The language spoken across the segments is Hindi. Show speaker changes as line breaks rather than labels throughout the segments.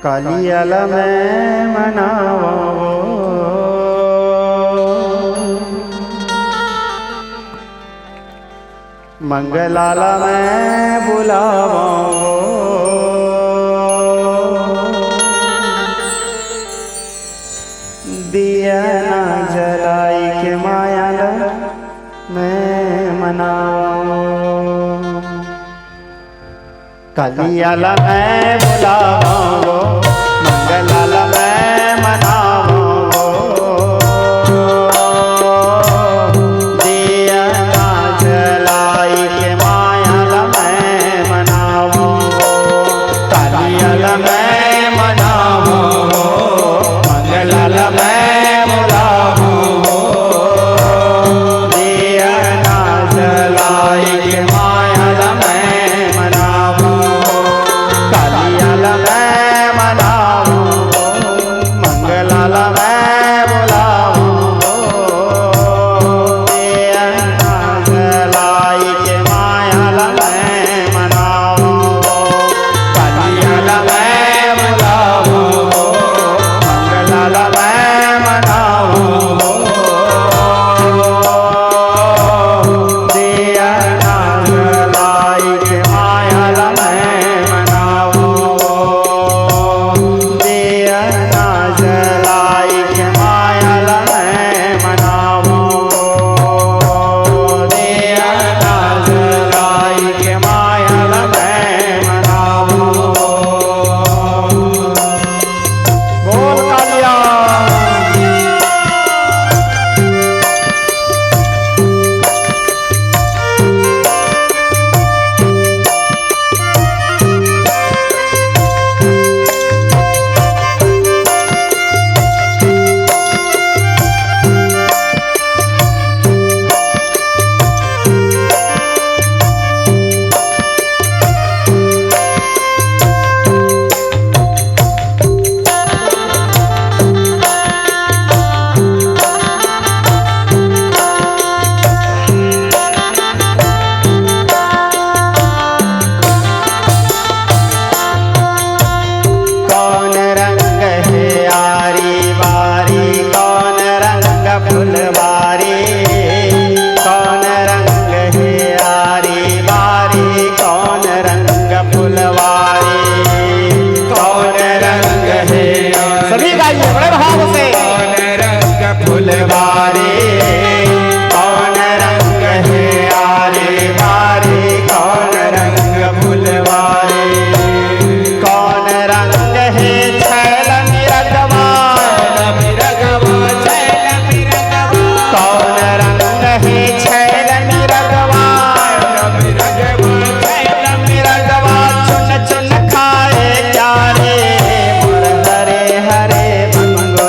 कालियल में मनावो मंगलाला में बुलावो दिया ना जलाई के मायाल में मनावो कालियल में बुलावो मंगलाल में मनावो दिया ना जलाई के मायाल में मनावो कालियल में मनावो मंगलाल में बुलावो दिया ना जलाई के मायाल में मनावो कालियल में मनावो मंगलाल में बुलावो दिया ना जलाई के मायाल में मनावो कालियल में बुलावो मंगलाल में मनावो दिया ना जलाई के मायाल में मनावो दिया ना जलाई के मायाल में मनावो दिया ना जलाई के मायाल में मनावो बोल कालिया कौन रंग है आरी बारी कौन रंग फुलवारी कौन रंग है आरी बारी कौन रंग फुलवारी कौन रंग है सभी गाइए बड़े भाव से कौन रंग फुलवारी कौन रंग है आरी बारी कौन रंग फुलवारी कौन रंग है छैल मिरगवा कौन रंग है छैल मिरगवा चुन चुन खाए चारे मोर हरे हरे मंगो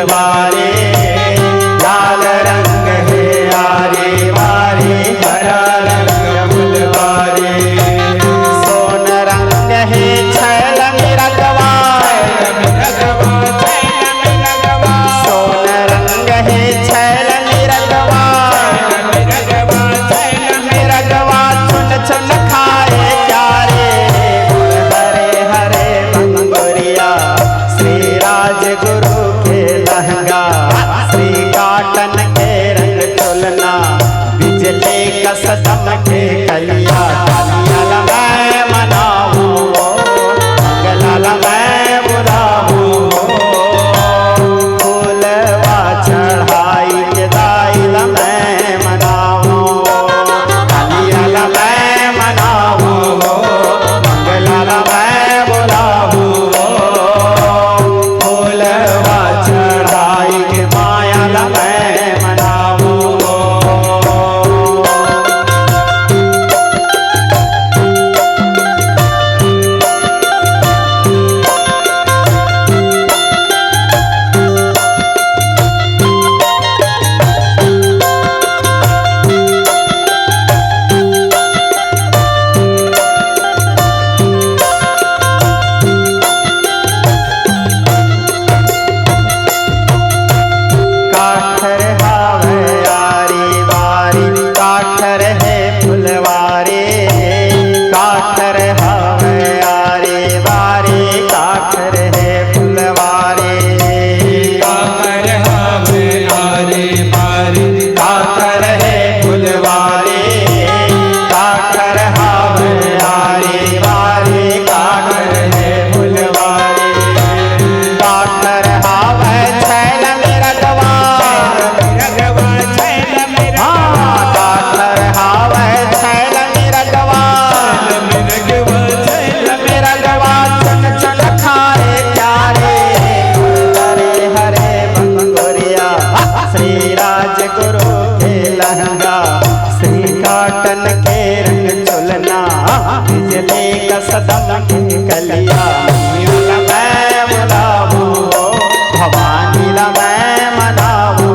फुलवारी, लाल रंग है आरी बारी, हरा रंग फुलवारी। सोन रंग है छैल मिरगवा, सोन रंग है छैल मिरगवा, मिरगवा चुन चुन खाए प्यारे, हरे हरे बंगुरिया श्री राज गुरु के लहंगा, श्री काटन के रंग चुलना, बिजली का सदम के कलिया, कलिया मैं मनाऊं मंगलाल मैं बुलाऊं, फूलवा चढ़ाई के दाइल मैं मनाऊं, कलिया मैं मनाऊं मंगलाल मैं बुलाऊं, फूलवा चढ़ाई के मायाल मैं मनाऊं। काठर हावे आरी बारी, काठर है फुलवारी, काठर हावे आरी बारी, काठर है फुलवारी,
काकर हवे आरे बारी,
काठर है फुलवारी, काठर हावे आरी बारी, काठर है फुलवारी। काठर हावे छैल मिरगवा,
रगवा छैल मेरा
काठर हावे छैल मिरगवा,
रगवा छैल
मिरगवा चुन चुन खाए प्यारे, हरे हरे बंगुरिया श्री राज गुरु के लहंगा, श्री काटन के रंग चुलना, बिजली का सदम के कलिया, मैं बुलाऊं भवानी ला मैं मनाऊं,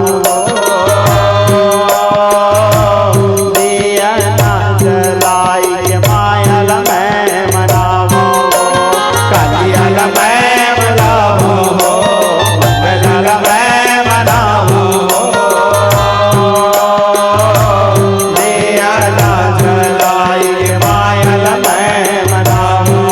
दिया ना जलाई के माया ला मैं मनाऊं, कलिया ला मैं बुलाऊं मंगला ला मैं मनाऊं, दिया ना जलाई के माया ला मैं मनाऊं।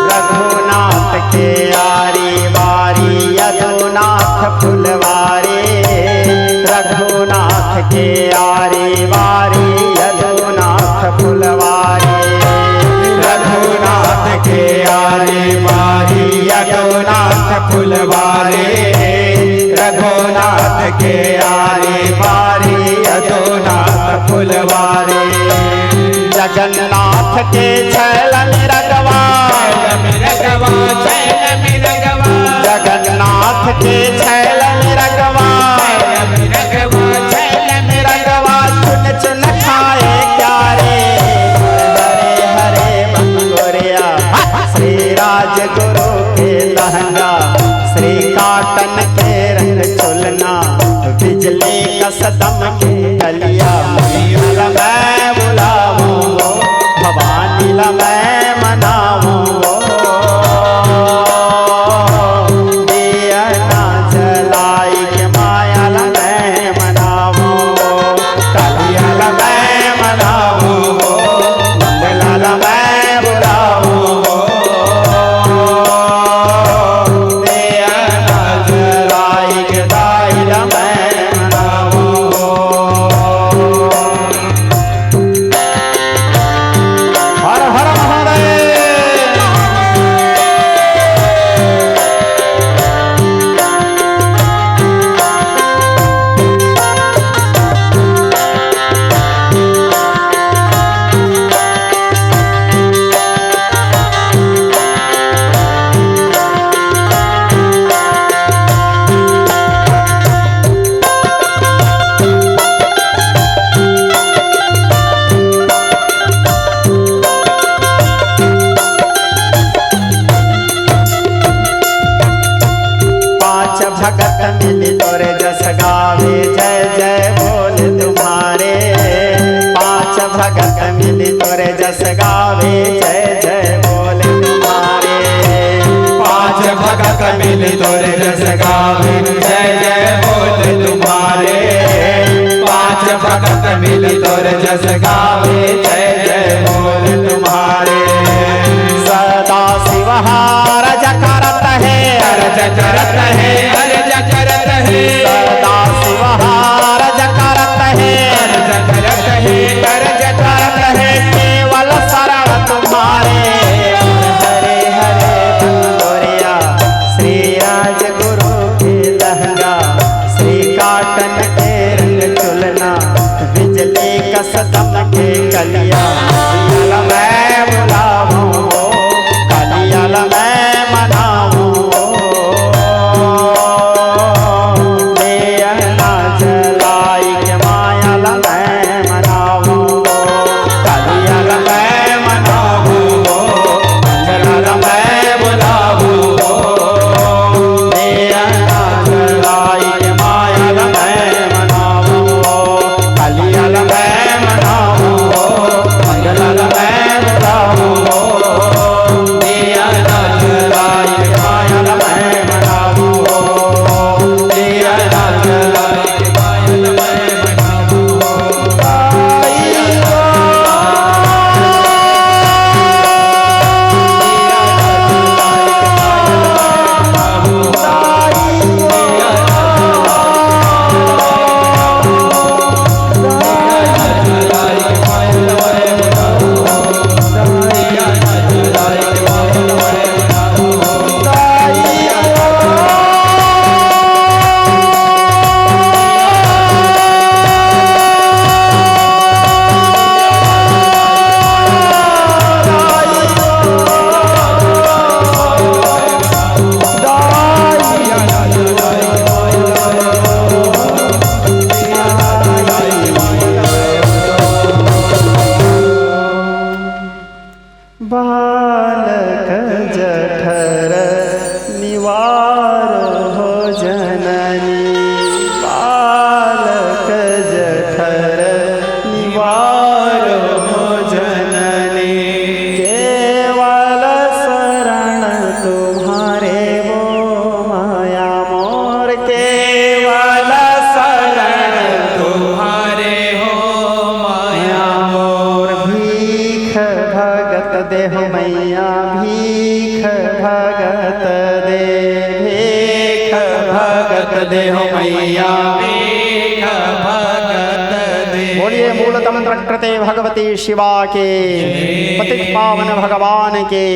रघुनाथ के आरी बारी, यदुनाथ फुलवारी, रघुनाथ के आरी बारी, यदुनाथ फुलवारी, रघुनाथ के आरी बारी, यदुनाथ फुलवारी, रघुनाथ के आरी बारी, यदुनाथ फुलवारी। जगन्नाथ के छैल मिरगवा,
रगवा छैल रगवा
जगन्नाथ के छैल मिरगवा,
रगवा छैल
मिरगवा चुन चुन खाए प्यारे, हरे हरे बंगुरिया श्री राज गुरु के लहंगा, श्री काटन के रंग चुलना, बिजली का सदम के कलिया, मैया मैं बुलाऊं भवानी ला मैं मनाऊं, दिया ना जलाई के माया ला मैं मनाऊं, कलिया ला मैं मनाऊं मंगला ला मैं बुलाऊं, दिया ना जलाई के दाई ला मैं मनाऊं। भगत मिली तोरे जस गावे जय जय बोले तुम्हारे।
पांच भगत मिल तोरे जस गावे जय जय बोल तुम्हारे। पांच भगत मिल तोरे जस गावे जय जय बोल तुम्हारे।
सदा शिव रज करत है
अर्ज करत है अर्ज करत है।
सदा शिव रज करत है
अर्ज करत है अर्ज करत है।
केवल शरण तुम्हारे। हरे हरे बंदोरिया श्री राज गुरु के लहंगा, श्री काटन के रंग चुलना, बिजली कसदम के कलिया। कलियाल मैं बुलाऊं कलियाल मैं मनाऊं। दिया ना जलाई के मायाल मैं मनाऊं। कलियाल मैं मनाऊं मंगलाल मैं बुलाऊं। दिया ना जलाई के मायाल मैं मनाऊं। कलियाल मैं मनाऊं मंगलाल मैं बुलाऊं। दिया ना जलाई के मायाल मैं मनाऊं। दिया ना जलाई के मायाल मैं बालक जठर निवार हो जननी। बालक जठर निवार हो जननी। केवल शरण तुम्हारे वो माया मोर। केवल शरण
तुम्हारे हो
माया मोर। भीख भगत देह मैया भीख भगत दे। भीख भगत देह मैया
भीख भगत दे।
बोलिए मूल तंत्र कृते भगवती शिवा के, पतित पावन भगवान के।